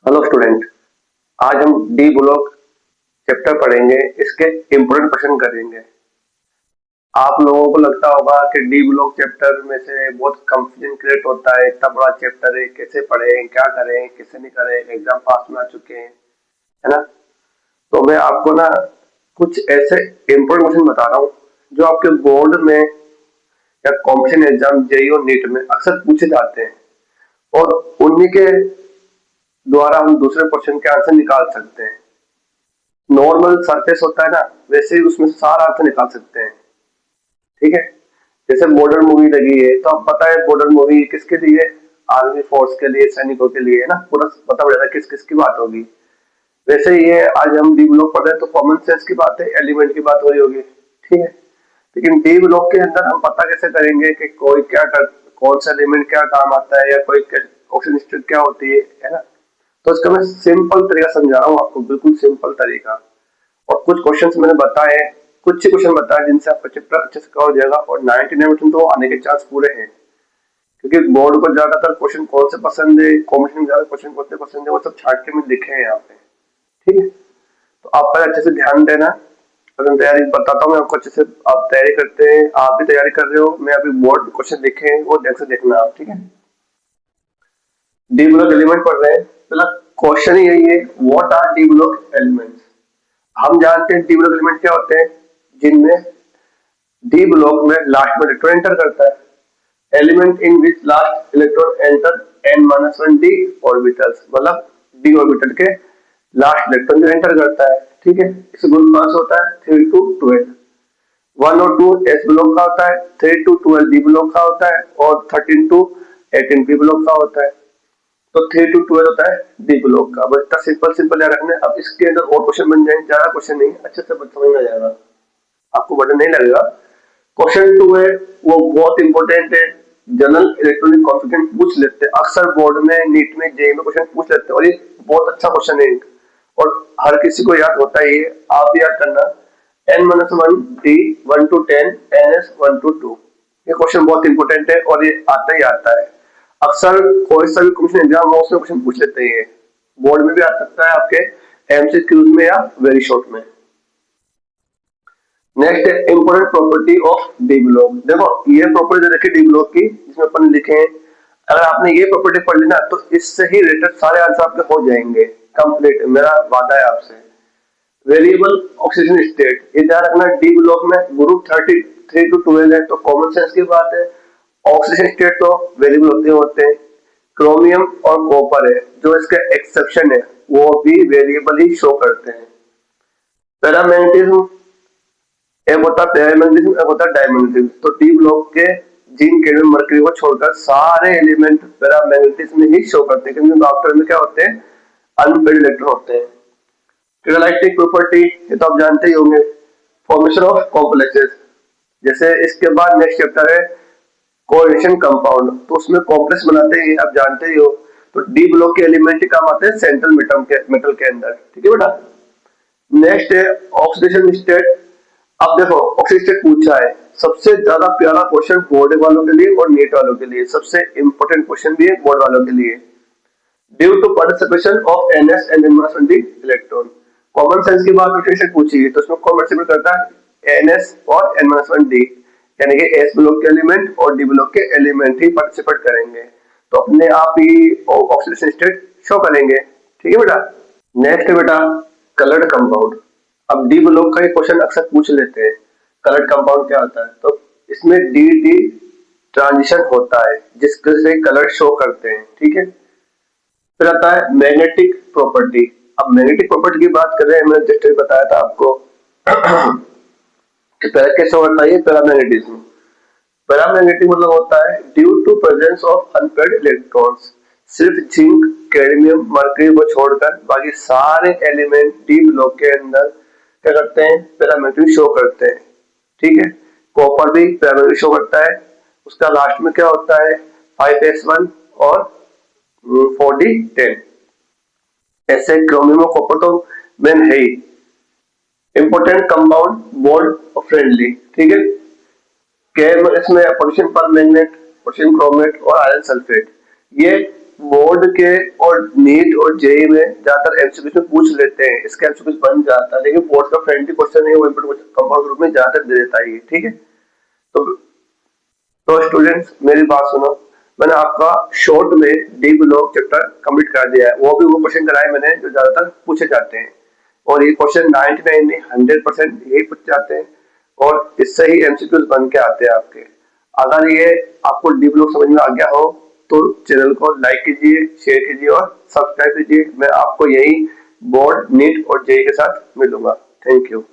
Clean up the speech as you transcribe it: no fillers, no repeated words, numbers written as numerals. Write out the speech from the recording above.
Hello student. आज हम D block chapter पढ़ेंगे। इसके इम्पोर्टेंट क्वेश्चन करेंगे। आप लोगों को लगता होगा कि डी ब्लॉक चैप्टर में से बहुत कंफ्यूजन क्रिएट होता है। इतना बड़ा चैप्टर है, कैसे पढ़ें, क्या करें, कैसे नहीं करें, एग्जाम पास में आ चुके हैं, है ना। तो मैं आपको ना कुछ ऐसे इम्पोर्टेंट क्वेश्चन बता रहा हूँ जो आपके बोर्ड में या कॉम्पिटिशन एग्जाम जेईई और नीट में अक्सर पूछे जाते हैं, और उन्हीं के द्वारा हम दूसरे क्वेश्चन के आंसर निकाल सकते हैं। नॉर्मल सरफेस होता है ना, वैसे ही उसमें सारा अर्थ निकाल सकते हैं। ठीक है। जैसे बॉर्डर मूवी लगी है तो अब पता है बॉर्डर मूवी किसके लिए, आर्मी फोर्स के लिए, सैनिकों के लिए, है ना। पूरा पता पड़ेगा किस किस की बात होगी। वैसे ही ये आज हम डी ब्लॉक पढ़ रहे हैं तो कॉमन सेंस की बात है, एलिमेंट की बात हो रही होगी। ठीक है। लेकिन डी ब्लॉक के अंदर हम पता कैसे करेंगे कि कोई क्या कर, कौन सा एलिमेंट क्या काम आता है, या कोई ऑक्सीजन स्टेट क्या होती है ना। तो इसका मैं सिंपल तरीका समझा रहा हूँ आपको, बिल्कुल सिंपल तरीका। और कुछ क्वेश्चंस मैंने बताए, कुछ ही क्वेश्चन बताए जिनसे आपका चैप्टर अच्छे से कवर हो जाएगा, और 99% तो आने के चांस पूरे हैं। क्योंकि बोर्ड को ज्यादातर क्वेश्चन कौन से पसंद है, कॉम्पिटिशन में ज्यादा क्वेश्चन कौन से पसंद है, वो सब छाट के में लिखे हैं यहाँ पे। ठीक है। तो आप पर अच्छे से ध्यान देना। अगर मैं तैयारी बताता हूँ आपको अच्छे से, आप तैयारी करते हैं, आप भी तैयारी कर रहे हो, मैं अभी बोर्ड में क्वेश्चन लिखे हैं वो ढंग से देखना आप। ठीक है। डी ब्लॉक एलिमेंट पढ़ रहे हैं। पहला क्वेश्चन ही यही है, what R D block elements. हम जानते हैं डी ब्लॉक एलिमेंट क्या होते हैं, जिनमें डी ब्लॉक में लास्ट में इलेक्ट्रॉन एंटर करता है। Element in which last electron enter n-1 d orbitals, मतलब डी ऑर्बिटल के लास्ट इलेक्ट्रॉन जो एंटर करता है। ठीक है। इसे गुण कौन सा होता है, 3 to 12। 1 और 2 एस ब्लॉक का होता है, 3 to 12 डी ब्लॉक का होता है, और 13 to 18 बी ब्लॉक का होता है। तो 3 to 12 होता है डी ब्लॉक का। बस इतना सिंपल सिंपल याद रखना है। अब इसके अंदर और क्वेश्चन बन जाएंगे, ज्यादा क्वेश्चन नहीं, अच्छे से समझ में आ जाएगा, आपको बर्डन नहीं लगेगा। क्वेश्चन 2 है, वो बहुत इंपॉर्टेंट है। जनरल इलेक्ट्रॉनिक कॉन्फिगरेशन पूछ लेते हैं अक्सर बोर्ड में, नीट में, जेईई में क्वेश्चन पूछ लेते हैं, और ये बहुत अच्छा क्वेश्चन है और हर किसी को याद होता है। ये आप भी याद करना, n-1 d 1 to 10 ns 1 to 2। ये क्वेश्चन बहुत इंपॉर्टेंट है और ये आता ही आता है। अक्सर कोई सा भी कॉम्पिटिशन एग्जाम हो उसमें क्वेश्चन पूछ लेते हैं। ये बोर्ड में भी आ सकता है, आपके एमसीक्यूज में या वेरी शॉर्ट में। नेक्स्ट है important property of D block. देखो ये प्रॉपर्टी देखिए डी ब्लॉक की, जिसमें अपन लिखे हैं, अगर आपने ये प्रॉपर्टी पढ़ ली ना तो इससे ही रिलेटेड सारे आंसर आपके हो जाएंगे कंप्लीट, मेरा वादा है आपसे। वेरिएबल ऑक्सीजन स्टेट, ये ध्यान रखना, डी ब्लॉक में ग्रुप 33 to 12 है, तो कॉमन सेंस की बात है। ऑक्सीजन स्टेट तो वेरिएबल होते हैं। क्रोमियम और कॉपर है जो इसका एक्सेप्शन है, वो भी वेरिएबल ही शो करते हैं। पैरामैग्नेटिज्म, एक होता है पैरामैग्नेटिज्म, एक होता है डायमैग्नेटिज्म। तो डी ब्लॉक के जिंक, कैडमियम, मरकरी को छोड़कर सारे एलिमेंट पैरामैग्नेटिज्म में ही शो करते हैं, क्योंकि डॉक्टर में क्या होते हैं, अनपेड इलेक्ट्रॉन होते हैं। क्रिस्टलाइटिक प्रॉपर्टी, ये तो आप जानते ही होंगे। फॉर्मेशन ऑफ कॉम्प्लेक्सेस, जैसे इसके बाद नेक्स्ट चैप्टर है कोऑर्डिनेशन कंपाउंड, तो उसमें कॉम्प्लेक्स बनाते हैं, आप जानते ही हो। तो डी ब्लॉक के एलिमेंट ही काम आते हैं सेंट्रल मेटल के अंदर। ठीक है बेटा। नेक्स्ट है ऑक्सीडेशन स्टेट। अब देखो ऑक्सीडेशन स्टेट पूछा है, सबसे ज्यादा प्यारा क्वेश्चन बोर्ड वालों के लिए और नीट वालों के लिए, सबसे इंपॉर्टेंट क्वेश्चन भी है बोर्ड वालों के लिए। Due to participation of ns and n-1 d electron, common sense की बात ऑक्सीडेशन पूछी है, तो उसमें कौन पार्टिसिपेट करता है, ns और n-1 d, यानी कि एस ब्लॉक के एलिमेंट और डी ब्लॉक के एलिमेंट ही पार्टिसिपेट करेंगे, तो अपने आप ही ऑक्सीडेशन स्टेट शो करेंगे। ठीक है बेटा। नेक्स्ट है बेटा कलर्ड कंपाउंड। अब डी ब्लॉक का क्वेश्चन अक्सर पूछ लेते हैं, कलर्ड कंपाउंड क्या होता है, तो इसमें डी डी ट्रांजिशन होता है जिसके से कलर शो करते हैं। ठीक है। फिर आता है मैग्नेटिक प्रॉपर्टी। अब मैग्नेटिक प्रॉपर्टी की बात कर रहे हैं, मैंने जस्ट बताया था आपको कि पहले कैसे होता है पैरामैग्नेटिज्म। पैरामैग्नेटिक मतलब होता है due to presence of unpaired electrons, सिर्फ जिंक, कैडमियम, मरकरी को छोड़कर बाकी सारे एलिमेंट डी ब्लॉक के अंदर क्या करते हैं, पैरामैग्नेटिक शो करते हैं। ठीक है। कॉपर भी पैरामैग्नेटिक शो करता है। उसका लास्ट में क्या होता है, 5s1 और 4d10। ऐसे क्रोमियम और कॉपर तो मेन है ही। Important compound bond friendly. ठीक है। इसमें पोटेशियम परमैंगनेट, पोटेशियम क्रोमेट और आयरन सल्फेट, ये बोर्ड के और नीट और जेई में ज्यादातर एमसीक्यू में पूछ लेते हैं, इसका एमसीक्यू बन जाता है, लेकिन बोर्ड का फ्रेंडली क्वेश्चन है वो कंपाउंड ग्रुप में ज्यादातर दे देता है ये, ठीक है। तो स्टूडेंट्स मेरी बात सुनो, मैंने आपका शॉर्ट में डी ब्लॉक चैप्टर कंप्लीट कर दिया है, वो भी वो क्वेश्चन कराए मैंने जो ज्यादातर पूछे जाते हैं, और ये क्वेश्चन 99 नहीं 100% यही पूछे जाते हैं, और इससे ही एमसीक्यूज बन के आते हैं आपके। अगर ये आपको डी ब्लॉक समझ में आ गया हो तो चैनल को लाइक कीजिए, शेयर कीजिए और सब्सक्राइब कीजिए। मैं आपको यही बोर्ड नीट और जेई के साथ मिलूंगा। Thank you.